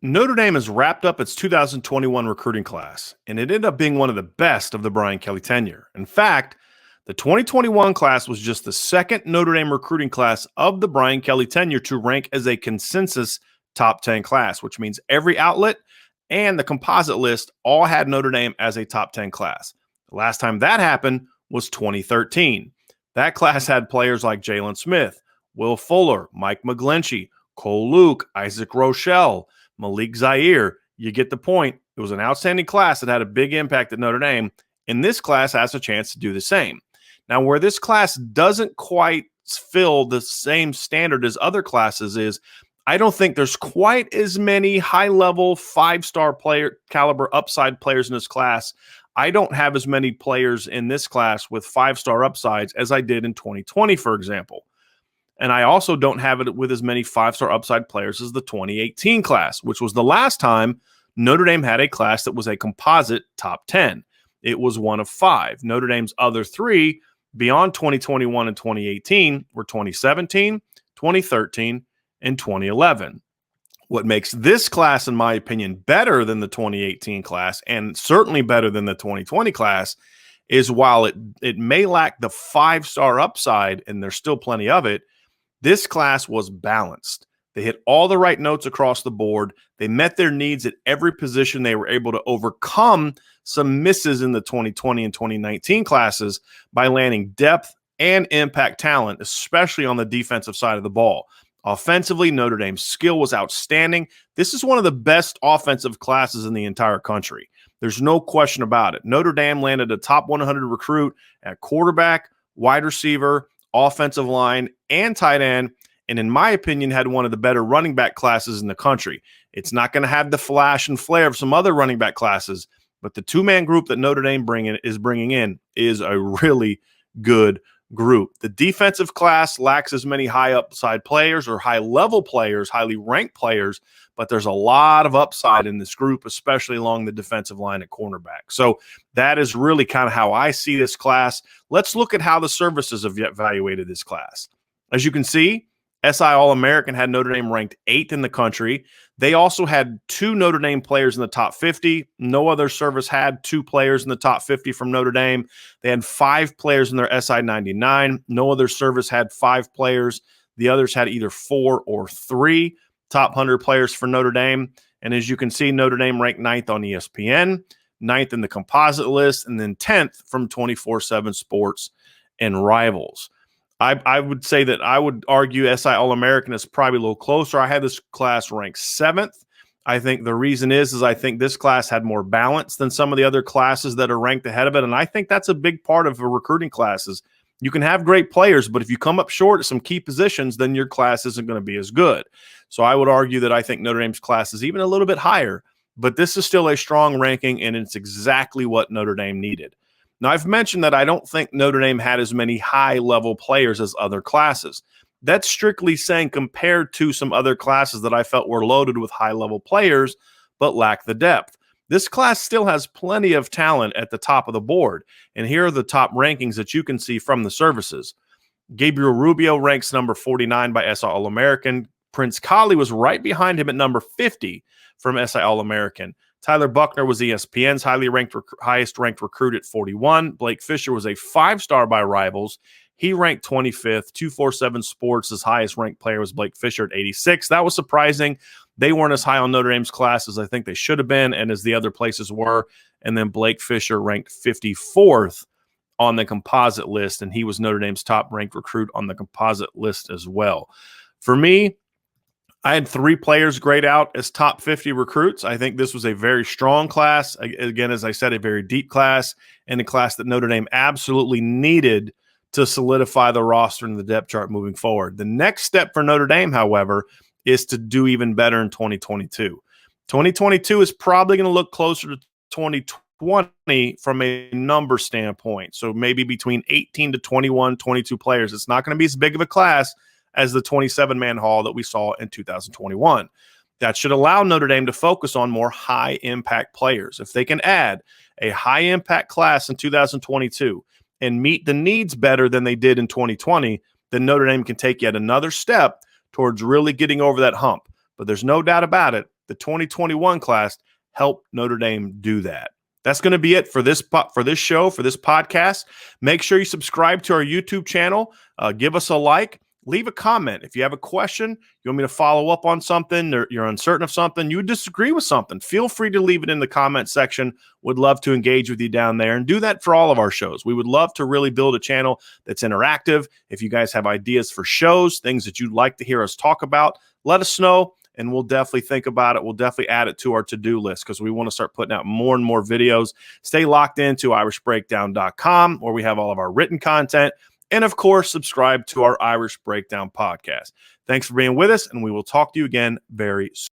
Notre Dame has wrapped up its 2021 recruiting class, and it ended up being one of the best of the Brian Kelly tenure. In fact, the 2021 class was just the second Notre Dame recruiting class of the Brian Kelly tenure to rank as a consensus top 10 class, which means every outlet and the composite list all had Notre Dame as a top 10 class. The last time that happened was 2013. That class had players like Jalen Smith, Will Fuller, Mike McGlinchey, Cole Luke, Isaac Rochelle, Malik Zaire. You get the point. It was an outstanding class that had a big impact at Notre Dame, and this class has a chance to do the same. Now, where this class doesn't quite fill the same standard as other classes is I don't think there's quite as many high-level, five-star player caliber upside players in this class. I don't have as many players in this class with five-star upsides as I did in 2020, for example. And I also don't have it with as many five-star upside players as the 2018 class, which was the last time Notre Dame had a class that was a composite top 10. It was one of five. Notre Dame's other three beyond 2021 and 2018 were 2017, 2013, and 2011. What makes this class, in my opinion, better than the 2018 class and certainly better than the 2020 class is while it may lack the five-star upside, and there's still plenty of it, this class was balanced. They hit all the right notes across the board. They met their needs at every position. They were able to overcome some misses in the 2020 and 2019 classes by landing depth and impact talent, especially on the defensive side of the ball. Offensively, Notre Dame's skill was outstanding. This is one of the best offensive classes in the entire country. There's no question about it. Notre Dame landed a top 100 recruit at quarterback, wide receiver, offensive line, and tight end, and in my opinion, had one of the better running back classes in the country. It's not going to have the flash and flare of some other running back classes, but the two-man group that Notre Dame is bringing in is a really good group. The defensive class lacks as many high upside players or high-level players, highly ranked players, but there's a lot of upside in this group, especially along the defensive line at cornerback. So that is really kind of how I see this class. Let's look at how the services have evaluated this class. As you can see, SI All-American had Notre Dame ranked 8th in the country. They also had two Notre Dame players in the top 50. No other service had two players in the top 50 from Notre Dame. They had 5 players in their SI 99. No other service had 5 players. The others had either 4 or 3 top 100 players for Notre Dame. And as you can see, Notre Dame ranked 9th on ESPN, 9th in the composite list, and then 10th from 24/7 Sports and Rivals. I would say that I would argue SI All-American is probably a little closer. I had this class ranked 7th. I think the reason is I think this class had more balance than some of the other classes that are ranked ahead of it, and I think that's a big part of a recruiting classes. You can have great players, but if you come up short at some key positions, then your class isn't going to be as good. So I would argue that I think Notre Dame's class is even a little bit higher, but this is still a strong ranking, and it's exactly what Notre Dame needed. Now, I've mentioned that I don't think Notre Dame had as many high-level players as other classes. That's strictly saying compared to some other classes that I felt were loaded with high-level players but lack the depth. This class still has plenty of talent at the top of the board, and here are the top rankings that you can see from the services. Gabriel Rubio ranks number 49 by SI All-American. Prince Kollie was right behind him at number 50 from SI All-American. Tyler Buckner was ESPN's highest ranked recruit at 41. Blake Fisher was a 5-star by Rivals. He ranked 25th. 247 Sports' highest ranked player was Blake Fisher at 86. That was surprising. They weren't as high on Notre Dame's class as I think they should have been and as the other places were. And then Blake Fisher ranked 54th on the composite list, and he was Notre Dame's top ranked recruit on the composite list as well. For me, I had 3 players grade out as top 50 recruits. I think this was a very strong class. Again, as I said, a very deep class and a class that Notre Dame absolutely needed to solidify the roster and the depth chart moving forward. The next step for Notre Dame, however, is to do even better in 2022. 2022 is probably going to look closer to 2020 from a number standpoint. So maybe between 18 to 21, 22 players. It's not going to be as big of a class as the 27-man haul that we saw in 2021. That should allow Notre Dame to focus on more high-impact players. If they can add a high-impact class in 2022 and meet the needs better than they did in 2020, then Notre Dame can take yet another step towards really getting over that hump. But there's no doubt about it. the 2021 class helped Notre Dame do that. That's going to be it for this show, for this podcast. Make sure you subscribe to our YouTube channel. Give us a like. Leave a comment. If you have a question, you want me to follow up on something, or you're uncertain of something, you disagree with something, feel free to leave it in the comment section. Would love to engage with you down there, and do that for all of our shows. We would love to really build a channel that's interactive. If you guys have ideas for shows, things that you'd like to hear us talk about, let us know, and we'll definitely think about it. We'll definitely add it to our to-do list because we want to start putting out more and more videos. Stay locked into irishbreakdown.com, where we have all of our written content. And, of course, subscribe to our Irish Breakdown podcast. Thanks for being with us, and we will talk to you again very soon.